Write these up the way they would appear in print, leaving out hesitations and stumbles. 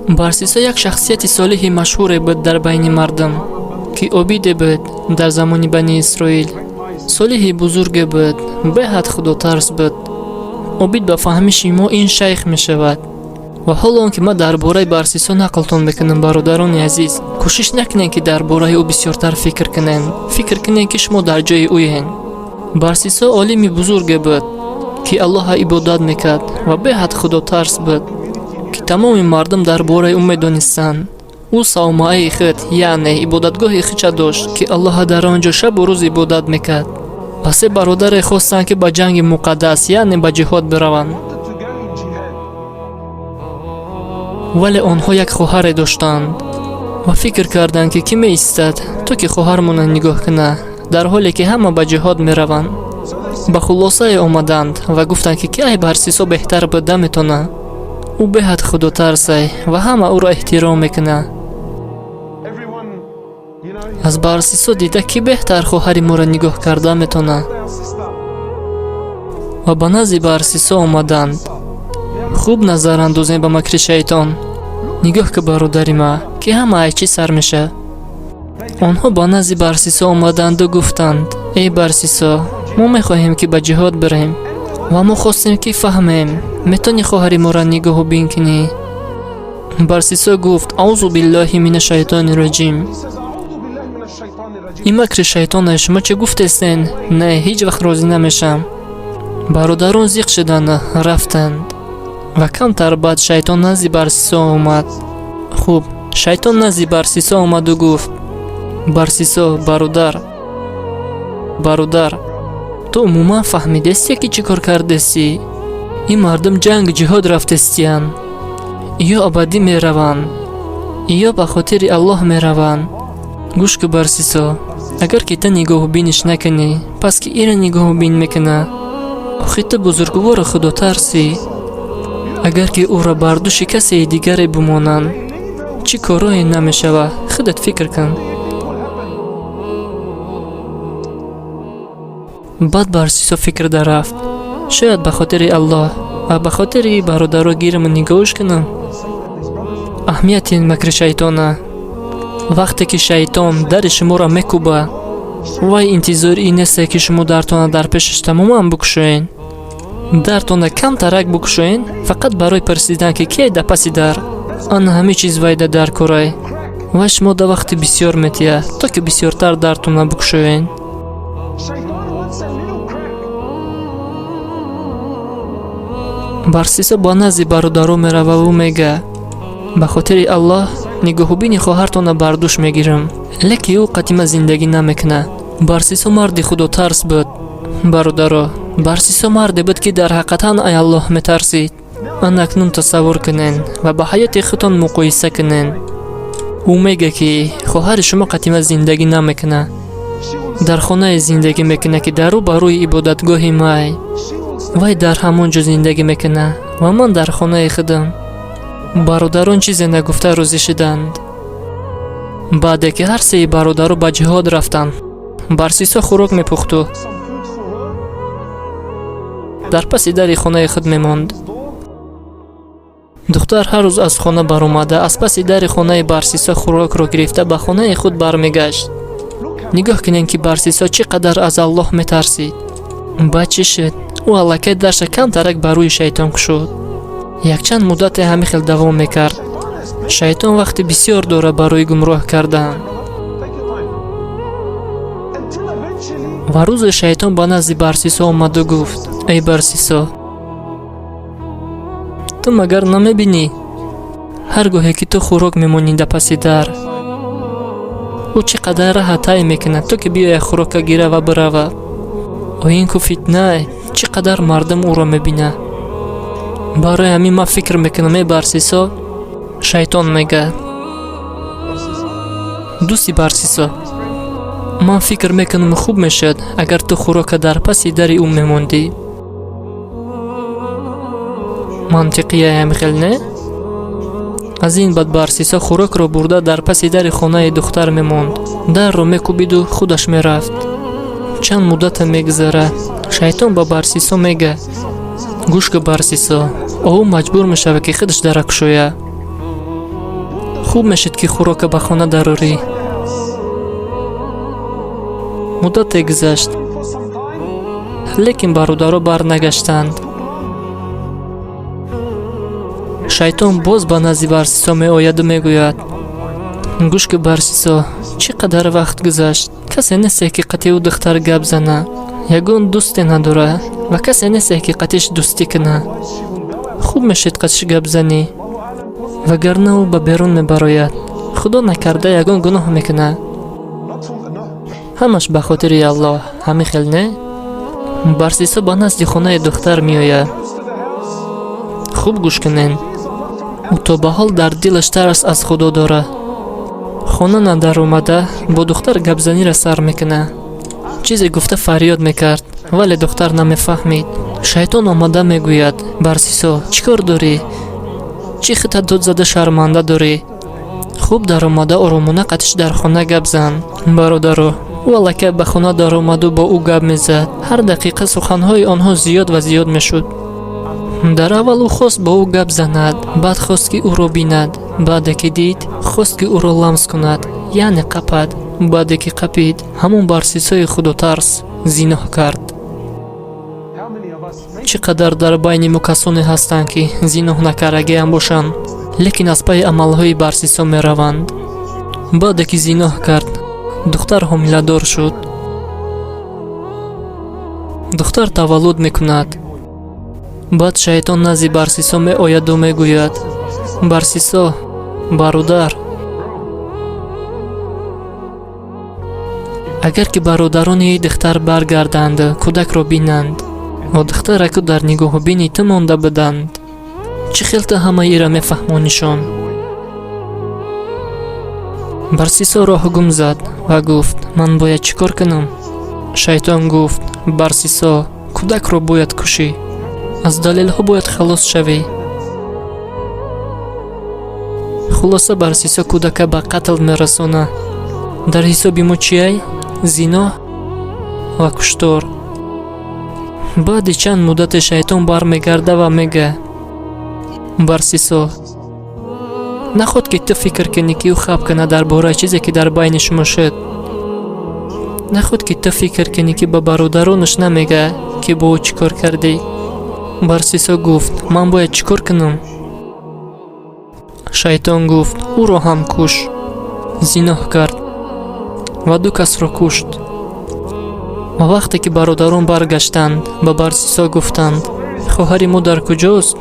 барсисо як шахсияти солиҳи машҳуре буд дар байни мардум, ки обиде буд дар замони бани Исроил. солиҳи бузурге буд, беҳад худотарс буд. обид ба фаҳмиши мо ин шайх мешавад. ва ҳоло он ки ма дар бораи барсисо нақлтон мекунам, бародарони азиз, кӯшиш накунед ки дар бораи ӯ бисёртар фикр кунед. фикр кунед ки шумо дар ҷои ӯед. барсисо олими бузурге буд, ки Аллоҳа ибодат мекард ва беҳад худотарс буд, ки тамоми мардум дар бораи ӯ медонистанд. ӯ савмаи худ, яъне ибодатгоҳи худша дошт, ки Аллоҳа дар он ҷо шабу рӯз ибодат мекард. ва се бародаре хостанд ки ба ҷанги муқаддас, яъне ба ҷиҳод бираванд. вале онҳо як хоҳаре доштанд ва фикр карданд ки кӣ меистад то ки хоҳармона нигоҳ куна, дар ҳоле ки ҳама ба ҷиҳод мераванд. ба хулосае омаданд ва гуфтанд ки ай барсисо беҳтар буд наметона. ӯ беҳад худотарсай ва ҳама ӯро эҳтиром мекуна. аз барсисо дида ки беҳтар хоҳари моро нигоҳ карда метона. ва ба назди барсисо омаданд. хуб назар андозем ба макри шайтон. нигоҳ ки бародари ма, ки ҳама айчи сар меша. онҳо ба назди барсисо омаданду гуфтанд: эй барсисо, мо мехоҳем ки ба ҷиҳод бирем ва мо хостем ки фаҳмем, метони хоҳари моро нигоҳу бин кунӣ? барсисо гуфт: аузу биллоҳи мина шайтони раҷим. ин макри шайтоне, шумо чӣ гуфтестен? Не, ҳеҷ вақт розӣ намешам. бародарон зиқ шуданд, рафтанд. ва камтар баъд шайтон назди барсисо омад. хуб, шайтон назди барсисо омаду гуфт: барсисо, бародар, ту умуман фаҳмидесте ки чӣ кор кардести? ин мардум ҷанг ҷиҳод рафтестиянд, ё абадӣ мераванд, ё ба хотири Аллоҳ мераванд. гӯш кун барсисо, агар ки ту нигоҳубиниш накунӣ, пас ки ира нигоҳубин мекуна? охи ту бузургвору худотарсӣ. агар ки ӯро бар дӯши касе дигаре бимонанд, чӣ корое намешава? худат фикр кун. баъд барсисо фикр дарафт. шояд ба хотири Аллоҳ ва ба хотири бародаро гирам нигоҳуш кунам. аҳамияти макри шайтона. вақте ки шайтон дари шуморо мекуба, вай интизори ин несте ки шумо дартона дар пешаш тамоман букушоед. дартона камтарак букушоед, фақат барои пурсидан ки ки да паси дар. ана ҳамин чиз вайда дар корай. ва шумо да вақти бисёр метия, то ки бисёртар дартона букушоед. барсисо ба назди бародаро мерава ва мега: ба хотири Аллоҳ нигоҳубини хоҳартона бар дӯш мегирам. леки ӯ қатима зиндагӣ намекуна. барсисо марди худотарс буд. бародаро, барсисо марде буд ки дар ҳақиқатан ай Аллоҳ метарсид. ана акнун тасаввур кунен ва ба ҳаёти худтон муқоиса кунен. ӯ мега ки хоҳари шумо қатима зиндагӣ намекуна. дар хонае зиндагӣ мекуна ки дар рӯ ба рӯи ибодатгоҳи май. вай дар ҳамон ҷо зиндагӣ мекуна ва ман дар хонаи худам. бародарон чизе нагуфта розӣ шуданд. баъде ки ҳар сеи бародаро ба ҷиҳод рафтанд, барсисо хӯрок мепухту дар паси дари хонаи худ мемонд. духтар ҳар рӯз аз хона баромада, аз паси дари хонаи барсисо хӯрокро гирифта ба хонаи худ бармегашт. нигоҳ кунед ки барсисо чӣ қадар аз Аллоҳ метарсид. баъд чӣ шуд? ӯ аллакай дарша камтарак ба рӯи шайтон кушод. якчанд муддате ҳамин хел давом мекард. шайтон вақти бисёр дора барои гумроҳ кардан. ва рӯзе шайтон ба назди барсисо омаду гуфт: эй барсисо, ту магар намебинӣ ҳар гоҳе ки ту хӯрок мемонӣ да паси дар, ӯ чӣ қадар раҳа тай мекунад то ки биёя хӯрока гира ва бирава? оин ку фитнае, чӣ қадар мардум ӯро мебина. барои ҳамин ман фикр мекунам, эй барсисо. шайтон мега: дӯсти барсисо, ман фикр мекунам хуб мешуд агар ту хӯрока дар паси дари ӯ мемондӣ. мантиқияе ҳамин хел, не? аз ин баъд барсисо хӯрокро бурда дар паси дари хонаи духтар мемонд. дарро мекӯбиду худаш мерафт. чанд муддате мегузара. шайтон ба барсисо мега: гӯш кун барсисо, ӯ маҷбур мешава ки худаш дара кушоя. хуб мешид ки хӯрока ба хона дарорӣ. муддате гузашт, лекин бародаро барнагаштанд. шайтон боз ба назди Барсисо меояду мегӯяд: гӯш ки Барсисо, чӣ қадар вақт гузашт? касе несте ки қатъи ӯ духтар гап зана. ягон дӯсте надора ва касе несте ки қатъиш дӯстӣ кина. хуб мешид қатъиш гап занӣ, вагарна ӯ ба берун мебарояд. худо накарда ягон гуноҳ мекуна. ҳамаш ба хотири Аллоҳ. ҳамин хел не? Барсисо ба назди хонаи духтар меояд. хуб гӯш кунен. ӯ то ба ҳол дар дилаш тарс аз худо дора. хона надар омада бо духтар гапзаниро сар мекуна. чизе гуфта фарёд мекард, вале духтар намефаҳмид. шайтон омада мегӯяд: Барсисо, чӣ кор дорӣ? чӣ хита додзада шарманда дорӣ? хуб даромада оромона қатъиш дар хона гап зан. бародаро, ӯ аллакай ба хона даромаду бо ӯ гап мезад. ҳар дақиқа суханҳои онҳо зиёд ва зиёд мешуд. дар аввал ӯ хост бо ӯ гап занад, баъд хост ки ӯро бинад, баъде ки дид, хост ки ӯро ламс кунад, яъне қапад. баъде ки қапид, ҳамон Барсисои худотарс зиноҳ кард. чӣ қадар дар байни мо касоне ҳастанд ки зиноҳ накардагаам бошанд, лекин аз пайи амалҳои Барсисо мераванд. баъде ки зиноҳ кард, духтар ҳомиладор шуд. духтар таваллуд мекунад. баъд шайтон назди Барсисо меояду мегӯяд: Барсисо, бародар, агар ки бародарони духтар баргарданд, кӯдакро бинанд, ва духтараку дар нигоҳубини ту монда буданд, чӣ хел ту ҳамаи ира мефаҳмонишон? Барсисо роҳ гум зад ва гуфт: ман бояд чӣ кор кунам? шайтон гуфт: Барсисо, кӯдакро бояд кушӣ. аз далелҳо бояд халос шавӣ. хулоса Барсисо кӯдака ба қатл мерасона. дар ҳисоби мо чиай? зиноҳ ва куштор. баъди чанд муддате шайтон бармегарда ва мега: Барсисо, наход ки ту фикр кунӣ ки ӯ хаб кана дар бораи чизе ки дар байни шумо шуд. наход ки ту фикр кунӣ ки ба бародаронаш намега ки бо ӯ чӣ кор кардӣ. Барсисо гуфт: ман бояд чӣ кор кунам? шайтон гуфт: ӯро ҳам куш. зиноҳ кард ва ду касро кушт. ва вақте ки бародарон баргаштанд, ба Барсисо гуфтанд: хоҳари мо дар куҷост?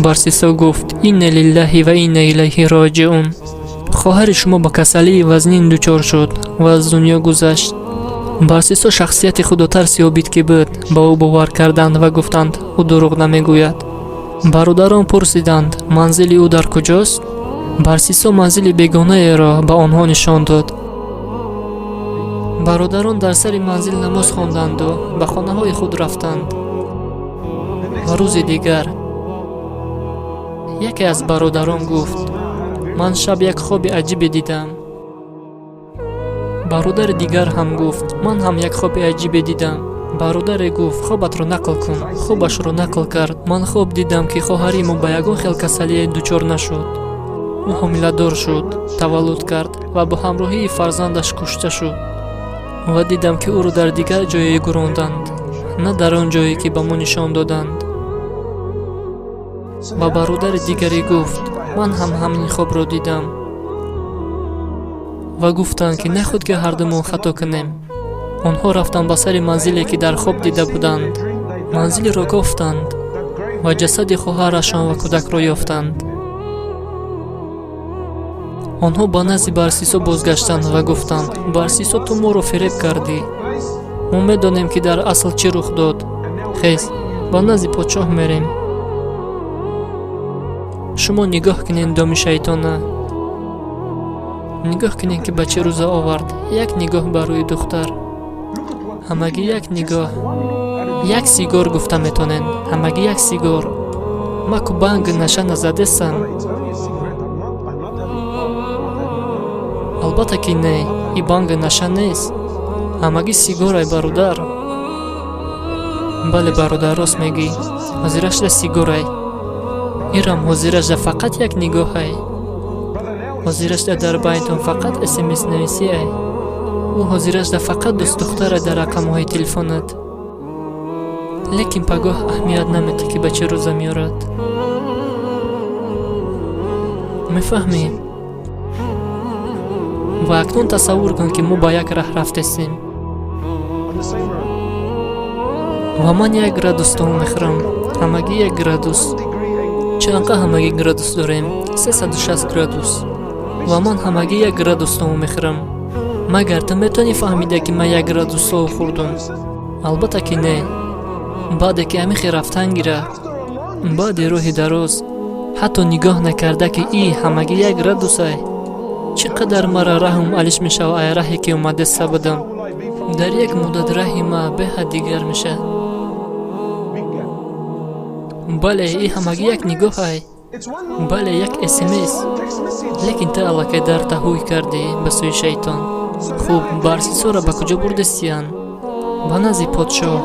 Барсисо гуфт: инна лиллаҳи ва инна илайҳи роҷиун. хоҳари шумо ба касалии вазнин дучор шуд ва аз дунё гузашт. Барсисо шахсияти худотарси ёбид ки буд, ба ӯ бовар карданд ва гуфтанд: ӯ дурӯғ намегӯяд. бародарон пурсиданд: манзили ӯ дар куҷост? Барсисо манзили бегонаеро ба онҳо нишон дод. бародарон дар сари манзил намоз хонданду ба хонаҳои худ рафтанд. ва рӯзи дигар яке аз бародарон гуфт: ман шаб як хоби аҷибе дидам. бародари дигар ҳам гуфт: ман ҳам як хоби аҷибе дидам. бародаре гуфт: хобатро нақл кун. хобашро нақл кард: ман хоб дидам ки хоҳари мо ба ягон хел касалие дучор нашуд. ӯ ҳомиладор шуд, таваллуд кард ва бо ҳамроҳии фарзандаш кушта шуд. ва дидам ки ӯро дар дигар ҷое гуронданд, на дар он ҷое ки ба мо нишон доданд. ва бародари дигаре гуфт: ман ҳам ҳамин хобро дидам. ва гуфтанд ки нахуд ки ҳардумон хато кунем. онҳо рафтанд ба сари манзиле ки дар хоб дида буданд. манзилеро гофтанд ва ҷасади хоҳарашон ва кӯдакро ёфтанд. онҳо ба назди Барсисо бозгаштанд ва гуфтанд: Барсисо, ту моро фиреб кардӣ. мо медонем ки дар асл чӣ рух дод. хез, ба назди подшоҳ мерем. шумо нигоҳ кунед доми шайтона. нигоҳ кунед ки ба чӣ рӯза овард. як нигоҳ ба рӯи духтар. ҳамагӣ як нигоҳ. як сигор гуфта метонен. ҳамагӣ як сигор. маку банг наша назадесам. албатта ки не, и банг наша нест. ҳамагӣ сигорай бародар. бале бародар, рост мегӣ. ҳозирашда сигорай. ирам ҳозирашда фақат як нигоҳай. ҳозир аст дар байнтон фақат смс нависие. ӯ ҳозир аст фақат дӯст духтара дар рақамҳои телефонат. лекин пагоҳ аҳамият намедиҳ ки ба чӣ рӯза меорад. мефаҳмӣ? ва акнун тасаввур кун ки мо ба як раҳ рафтесем ва ман 1 градустон мехӯрам. ҳамагӣ 1 градус. чанқа ҳамагӣ градус дорем? 360 градус. ва ман ҳамагӣ 1 градустон мехӯрам. магар ту метавонӣ фаҳмида ки ман 1 градусо хӯрдум? албатта ки не. баъде ки амихи рафтан гира, баъди роҳи дароз, ҳатто нигоҳ накарда ки и ҳамагӣ 1 градус ай. чӣ қадар мара раҳм алиш мешава ай раҳе ки омадеста будам. дар як муддат раҳи ма беҳад дигар мешавад. бале и ҳамагӣ як нигоҳ ай. бале як смс. лекин ту аллакай дар таҳуй кардӣ ба сӯи шайтон. хуб, барсисора ба куҷо бурдестиян? ба назди подшоҳ.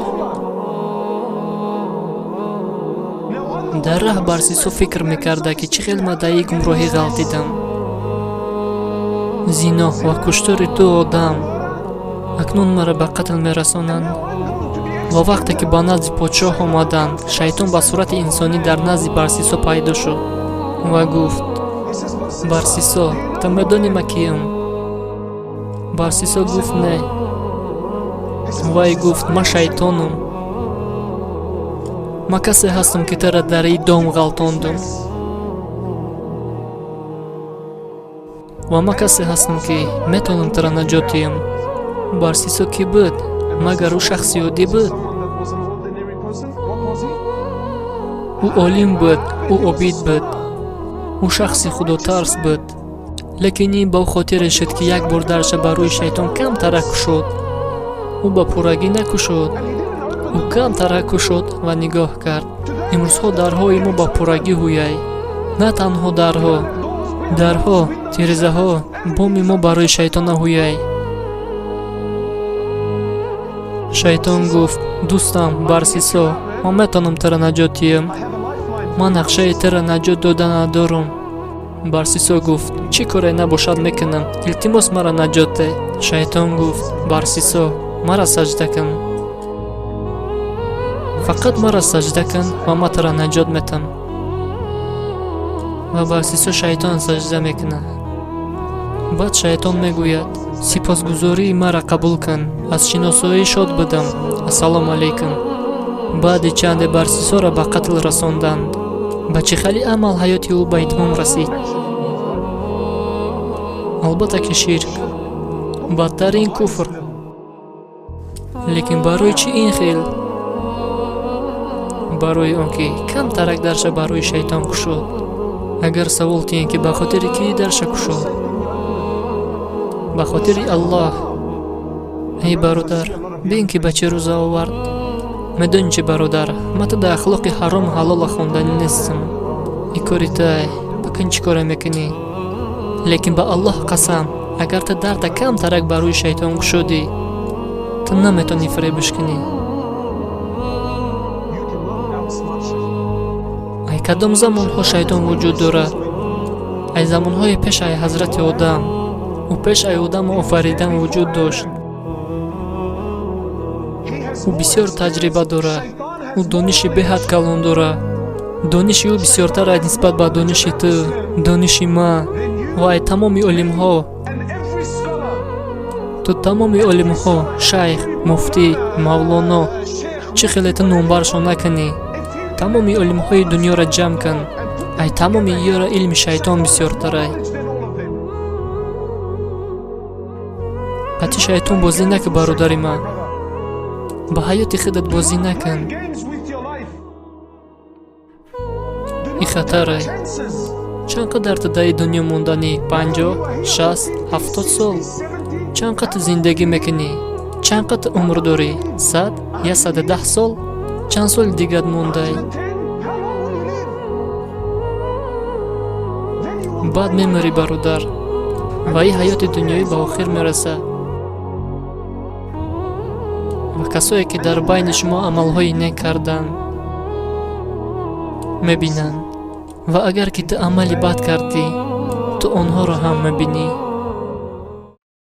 дар раҳ барсисо фикр мекарда ки чӣ хел ма дар ин гумроҳӣ ғалтидам. зино ва куштори ду одам акнун маро ба қатл мерасонанд. ва вақте ки ба назди подшоҳ омаданд, шайтон ба сурати инсонӣ дар назди барсисо пайдо шуд ва гуфт: барсисо, ту медонӣ ман киям? барсисо гуфт: не. вай гуфт: ман шайтонам. ман касе ҳастам ки туро дар ин дом ғалтондум. ва ман касе ҳастам ки метавонам туро наҷот диҳам. барсисо кӣ буд? магар ӯ шахси оддӣ буд? ӯ олим буд, ӯ обид буд, ӯ шахси худотарс буд. лекин ин ба ӯ хотире шуд ки як бор дарша ба рӯи шайтон камтара кушод. ӯ ба пуррагӣ накушод, ӯ камтара кушод ва нигоҳ кард. имрӯзҳо дарҳои мо ба пуррагӣ ҳуяй. на танҳо дарҳо, тирезаҳо боми мо барои шайтона ҳуяй. шайтон гуфт: дӯстам барсисо, ман метавонам туро наҷот диҳам. ман нақшаи туро наҷот дода надорам. барсисо гуфт: чӣ коре набошад мекунам. илтимос маро наҷот деҳ. шайтон гуфт: барсисо, маро саҷда кун. фақат маро саҷда кун ва ман туро наҷот метам. ва барсисо шайтон саҷда мекунад. баъд шайтон мегӯяд: сипосгузории маро қабул кун. аз шиносоӣ шод будам. ассалому алайкум. баъди чанде барсисоро ба қатл расонданд. ба чӣ хали амал ҳаёти ӯ ба итмом расид? албатта ки ширк, бадтарин куфр. лекин барои чӣ ин хел? барои он ки камтарак дарша ба рӯи шайтон кушод. агар савол тиҳем ки ба хотири кӣ дарша кушод? ба хотири аллоҳ. эй бародар, бин ки ба чӣ рӯза овард. медонӣ чи бародар, ман ту дар ахлоқи ҳаром ҳалола хонданӣ нестам. ин кори тай, бакун чӣ коре мекунӣ? лекин ба аллоҳ қасам, агар ту дарда камтарак ба рӯи шайтон кушодӣ, ту наметавонӣ фиребиш кунӣ. ай кадом замонҳо шайтон вуҷуд дорад? ай замонҳои пеш ай ҳазрати одам. ӯ пеш ай одам офаридан вуҷуд дошт. ӯ бисёр таҷриба дорад. ӯ дониши беҳад калон дорад. дониши ӯ бисёртар аст нисбат ба дониши ту, дониши ман ва ай тамоми олимҳо. ту тамоми олимҳо, шайх, муфтӣ, мавлоно, чӣ хеле ту номбаршон накунӣ, тамоми олимҳои дунёро ҷамъ кун. ай тамоми иёра илми шайтон бисёртар ай. қати шайтон бозӣ накун бародари ман. ба ҳаёти худат бозӣ накун. ин хатар ай. чанд қадар ту дар дунё монданӣ? 50, 60, 70 сол? чанд қадар зиндагӣ мекунӣ? чанд қадар умр дорӣ? 100 я 110 сол? чанд соли дигар мондай? баъд меморӣ бародар. ва ин ҳаёти дунёӣ ба охир мерасад. ва касое ки дар байни шумо амалҳои нек карданд мебинанд. ва агар ки ту амали бад кардӣ, ту онҳоро ҳам мебинӣ.